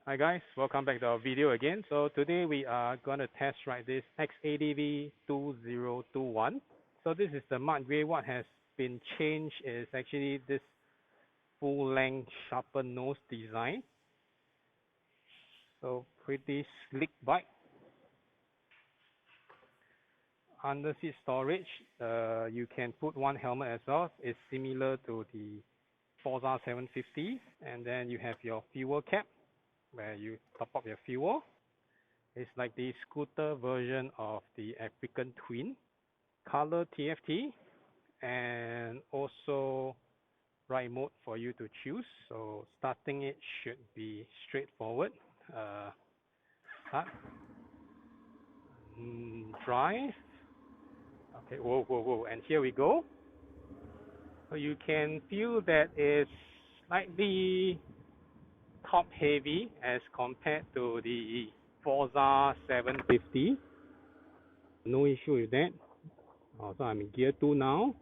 Hi guys, welcome back to our video again. So today we are going to test ride this X-ADV 2021. So this is the mud grey. What has been changed is actually this full length sharpened nose design. So pretty slick bike. Under seat storage, you can put one helmet as well. It's similar to the Forza 750. And then you have your fuel cap, where you top up your fuel. It's like the scooter version of the African Twin. Color TFT, and also ride mode for you to choose. So starting it should be straightforward. Start. Drive. Okay, whoa, and here we go. So you can feel that it's slightly top heavy as compared to the Forza 750. No issue with that. So I'm in gear 2 now.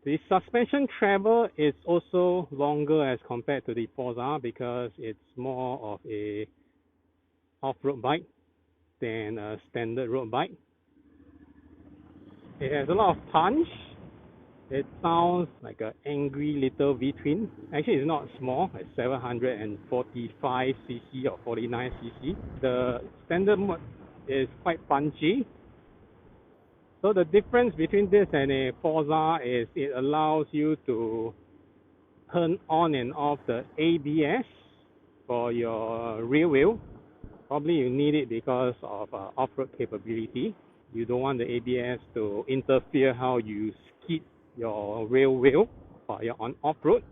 The suspension travel is also longer as compared to the Forza because it's more of a off-road bike than a standard road bike. It has a lot of punch. It sounds like an angry little V-twin. Actually, it's not small. It's 745cc or 49cc. The standard mode is quite punchy. So the difference between this and a Forza is it allows you to turn on and off the ABS for your rear wheel. Probably you need it because of off-road capability. You don't want the ABS to interfere how you skid your rear wheel while you're on off-road.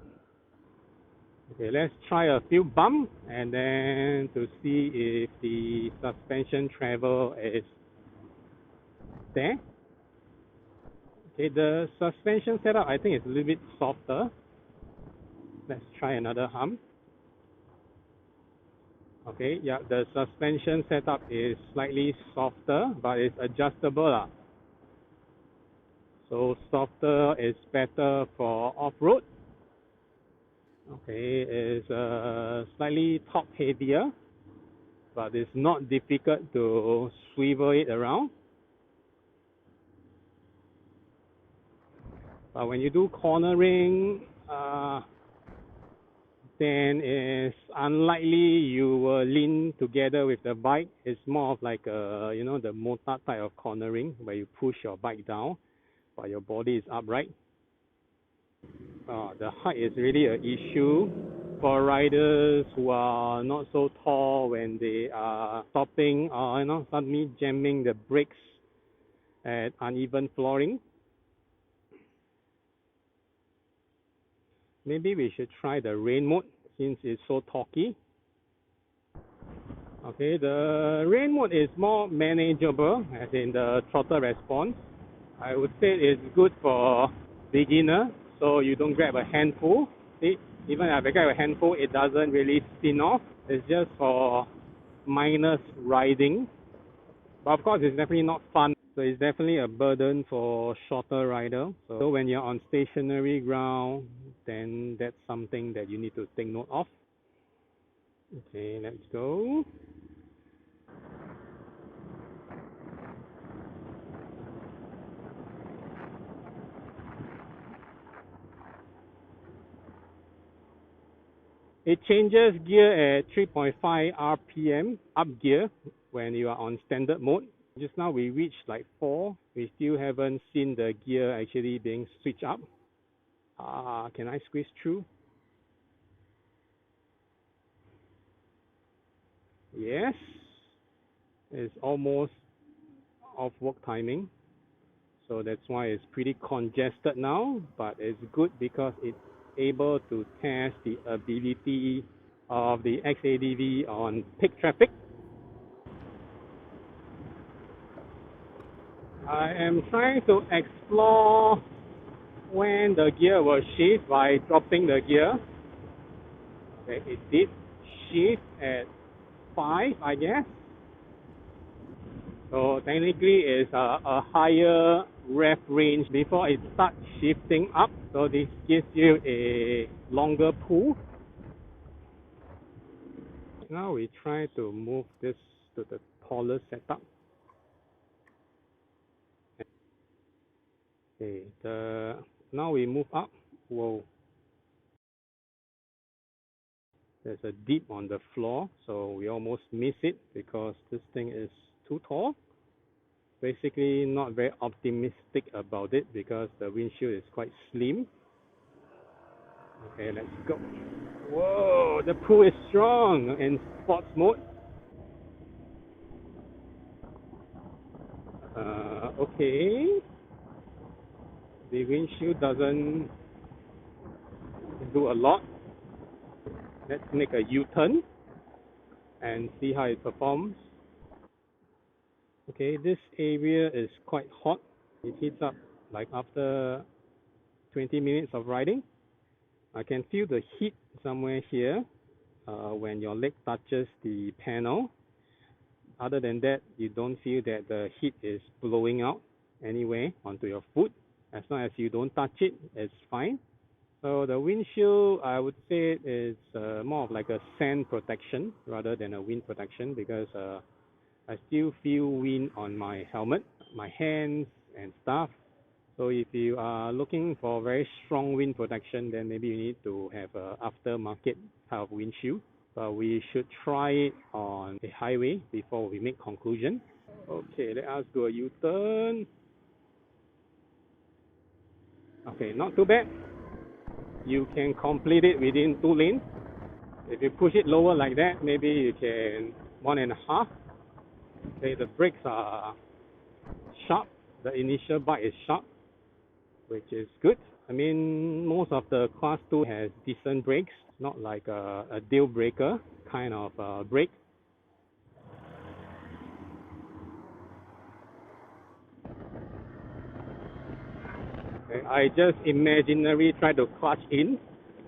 Okay, let's try a few bumps and then to see if the suspension travel is there. Okay, the suspension setup I think is a little bit softer. Let's try another hump. Okay, yeah, the suspension setup is slightly softer, but it's adjustable. So softer is better for off-road. Okay, it's slightly top heavier, but it's not difficult to swivel it around. But when you do cornering, then it's unlikely you will lean together with the bike. It's more of like a, the mortar type of cornering where you push your bike down while your body is upright. The height is really an issue for riders who are not so tall when they are stopping or suddenly jamming the brakes at uneven flooring. Maybe we should try the rain mode since it's so torquey. Okay, the rain mode is more manageable as in the throttle response. I would say it's good for beginner, so you don't grab a handful. See, even if I grab a handful, it doesn't really spin off. It's just for minus riding. But of course, it's definitely not fun. So it's definitely a burden for shorter riders. So when you're on stationary ground, then that's something that you need to take note of. Okay, let's go. It changes gear at 3.5 RPM up gear when you are on standard mode. Just now we reached like 4. We still haven't seen the gear actually being switched up. Can I squeeze through? Yes. It's almost off work timing. So that's why it's pretty congested now, but it's good because it's able to test the ability of the X-ADV on peak traffic. I am trying to explore when the gear will shift by dropping the gear. Okay, it did shift at 5, I guess. So technically it's a higher rev range before it starts shifting up. So this gives you a longer pull. Now we try to move this to the taller setup. Okay, now we move up. Whoa. There's a dip on the floor, so we almost miss it because this thing is too tall. Basically, not very optimistic about it because the windshield is quite slim. Okay, let's go. Whoa, the pull is strong in sports mode. Okay. The windshield doesn't do a lot. Let's make a U-turn and see how it performs. Okay, this area is quite hot. It heats up like after 20 minutes of riding. I can feel the heat somewhere here when your leg touches the panel. Other than that, you don't feel that the heat is blowing out anywhere onto your foot. As long as you don't touch it, it's fine. So the windshield, I would say, is more of like a sand protection rather than a wind protection because I still feel wind on my helmet, my hands and stuff. So if you are looking for very strong wind protection, then maybe you need to have a aftermarket type of windshield. But we should try it on a highway before we make conclusion. Okay, let us do a U-turn. Okay, not too bad. You can complete it within 2 lanes. If you push it lower like that, maybe you can 1.5. Okay, the brakes are sharp. The initial bite is sharp, which is good. I mean, most of the Class 2 has decent brakes, not like a deal breaker kind of brake. Okay, I just imaginary try to clutch in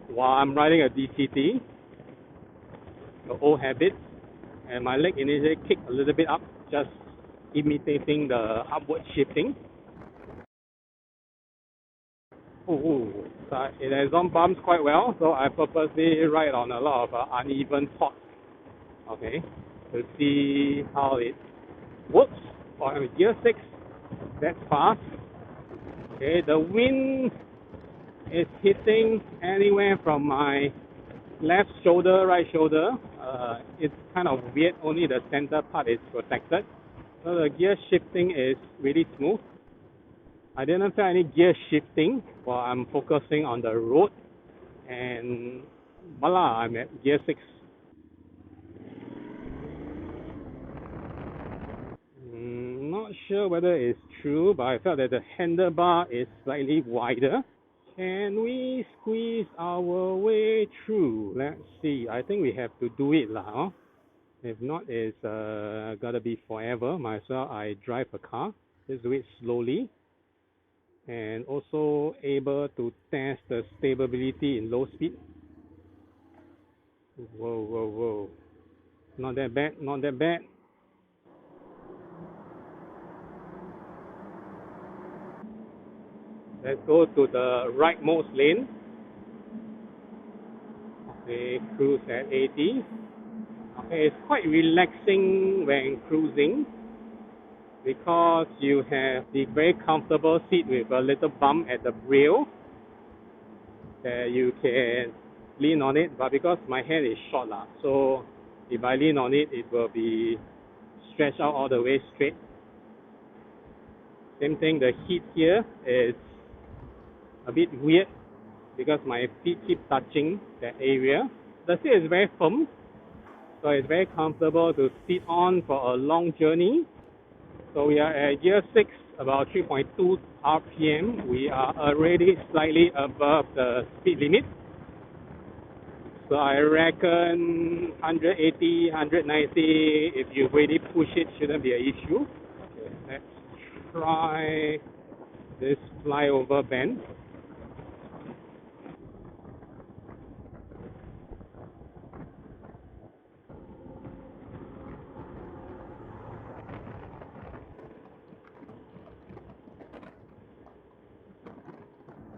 while I'm riding a DCT, the old habit, and my leg initially kicked a little bit up, just imitating the upward shifting. Oh, it has on bumps quite well, so I purposely ride on a lot of uneven spots, okay, to see how it works. On gear 6, that's fast. Okay, the wind is hitting anywhere from my left shoulder, right shoulder. It's kind of weird, only the center part is protected. So the gear shifting is really smooth. I didn't feel any gear shifting while I'm focusing on the road, and voila, I'm at gear 6. Not sure whether it's true, but I felt that the handlebar is slightly wider. Can we squeeze our way through? Let's see. I think we have to do it lah. If not, it's gotta be forever. Might as well I drive a car. Just do it slowly. And also able to test the stability in low speed. Whoa, whoa, whoa. Not that bad, not that bad. Let's go to the rightmost lane. Okay, cruise at 80. Okay, it's quite relaxing when cruising because you have the very comfortable seat with a little bump at the rail that you can lean on it, but because my hand is short so if I lean on it, it will be stretched out all the way straight. Same thing, the heat here is a bit weird because my feet keep touching that area. The seat is very firm, so it's very comfortable to sit on for a long journey. So we are at gear 6, about 3.2 RPM. We are already slightly above the speed limit. So I reckon 180, 190, if you really push it, shouldn't be an issue. Okay, let's try this flyover bend.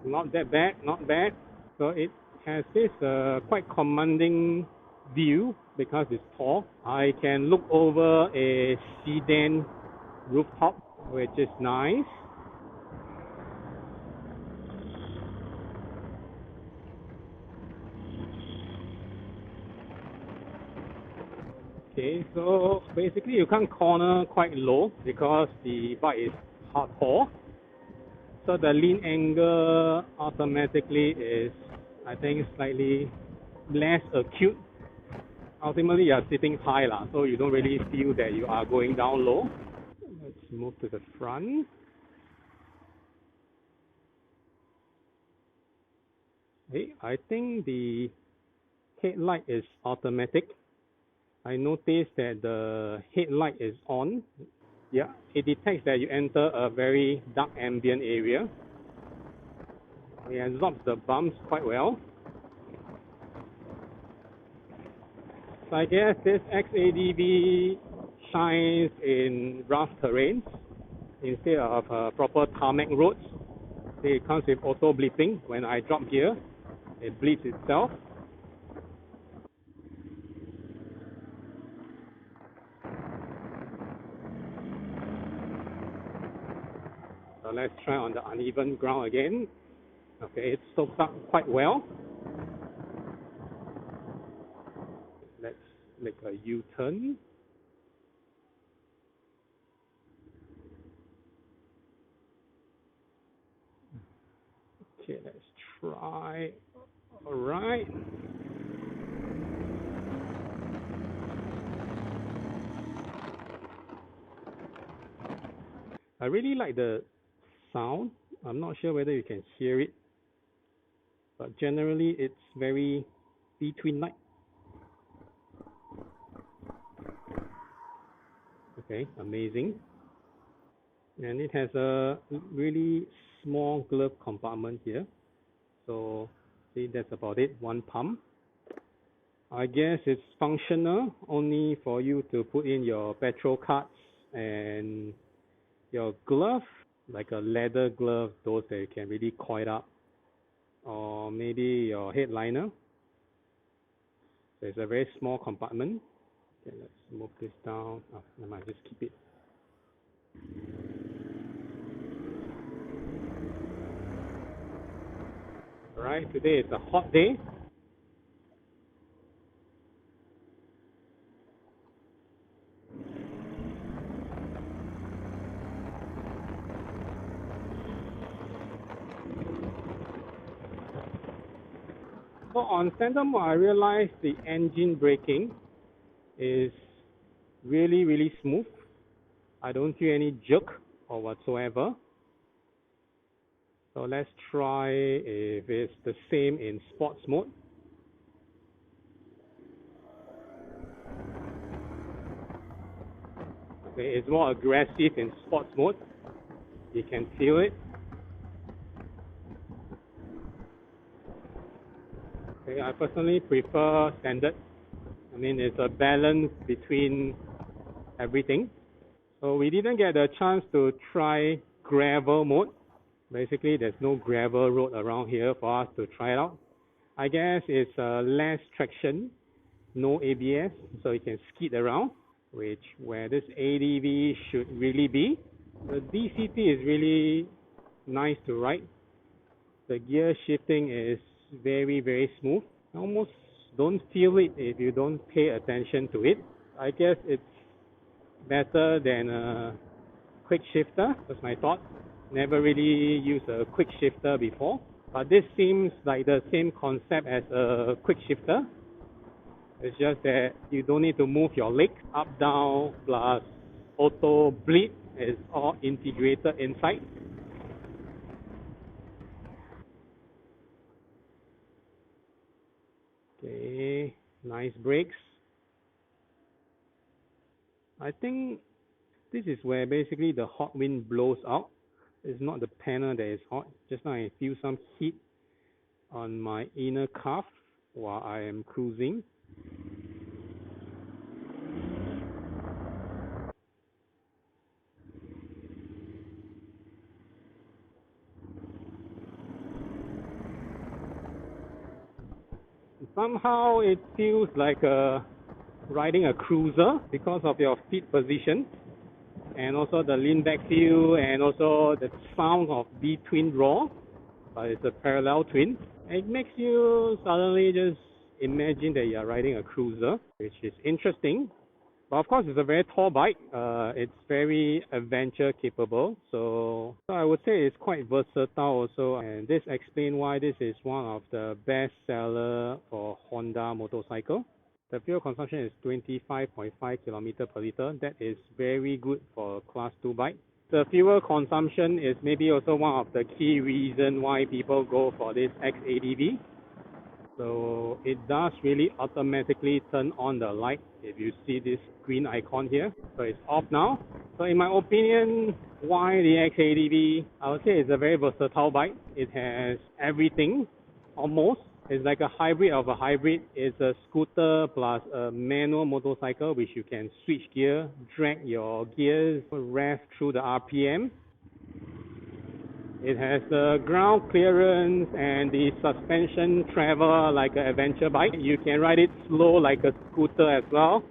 Not that bad, not bad. So it has this quite commanding view because it's tall. I can look over a sedan rooftop, which is nice. Okay, so basically you can't corner quite low because the bike is hardcore. So the lean angle automatically is, I think, slightly less acute. Ultimately, you are sitting high, so you don't really feel that you are going down low. Let's move to the front. Okay, I think the headlight is automatic. I noticed that the headlight is on. Yeah, it detects that you enter a very dark ambient area. It absorbs the bumps quite well. So I guess this X-ADV shines in rough terrains instead of proper tarmac roads. It comes with auto bleeping. When I drop gear, it bleeps itself. So let's try on the uneven ground again. Okay, it soaks up quite well. Let's make a U-turn. Okay, let's try. All right. I really like the sound. I'm not sure whether you can hear it, but generally it's very between-like. Okay, amazing. And it has a really small glove compartment here. So see, that's about it, one pump. I guess it's functional only for you to put in your petrol cards and your glove, like a leather glove, those that you can really coil up, or maybe your headliner. So it's a very small compartment. Okay, let's move this down. Oh, I might just keep it. Alright, today is a hot day. So on standard mode, I realized the engine braking is really smooth. I don't feel any jerk or whatsoever. So let's try if it's the same in sports mode. Okay, it's more aggressive in sports mode. You can feel it. Okay, I personally prefer standard. I mean, it's a balance between everything. So we didn't get a chance to try gravel mode. Basically, there's no gravel road around here for us to try it out. I guess it's less traction, no ABS, so you can skid around, which where this ADV should really be. The DCT is really nice to ride. The gear shifting is very smooth. Almost don't feel it if you don't pay attention to it. I guess it's better than a quick shifter, that's my thought. Never really used a quick shifter before, but this seems like the same concept as a quick shifter. It's just that you don't need to move your leg up, down, plus auto bleed is all integrated inside. Okay, nice brakes. I think this is where basically the hot wind blows out. It's not the panel that is hot. Just now I feel some heat on my inner calf while I am cruising. Somehow it feels like riding a cruiser because of your feet position, and also the lean back feel, and also the sound of B-twin roar, but it's a parallel twin. It makes you suddenly just imagine that you are riding a cruiser, which is interesting. But of course, it's a very tall bike. It's very adventure capable. So I would say it's quite versatile also. And this explains why this is one of the best seller for Honda motorcycle. The fuel consumption is 25.5 kilometer per liter. That is very good for a class 2 bike. The fuel consumption is maybe also one of the key reasons why people go for this X-ADV. So it does really automatically turn on the light if you see this green icon here. So it's off now. So in my opinion, why the X-ADV? I would say it's a very versatile bike. It has everything, almost. It's like a hybrid of a hybrid. It's a scooter plus a manual motorcycle which you can switch gear, drag your gears, rev through the RPM. It has the ground clearance and the suspension travel like an adventure bike. You can ride it slow like a scooter as well.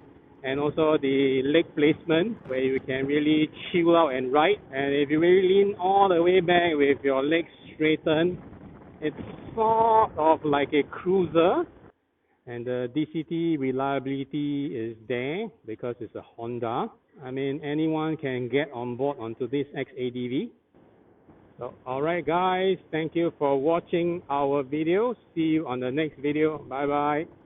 And also the leg placement where you can really chill out and ride. And if you really lean all the way back with your legs straightened, it's sort of like a cruiser. And the DCT reliability is there because it's a Honda. I mean, anyone can get on board onto this X-ADV. So, alright guys, thank you for watching our video. See you on the next video. Bye bye.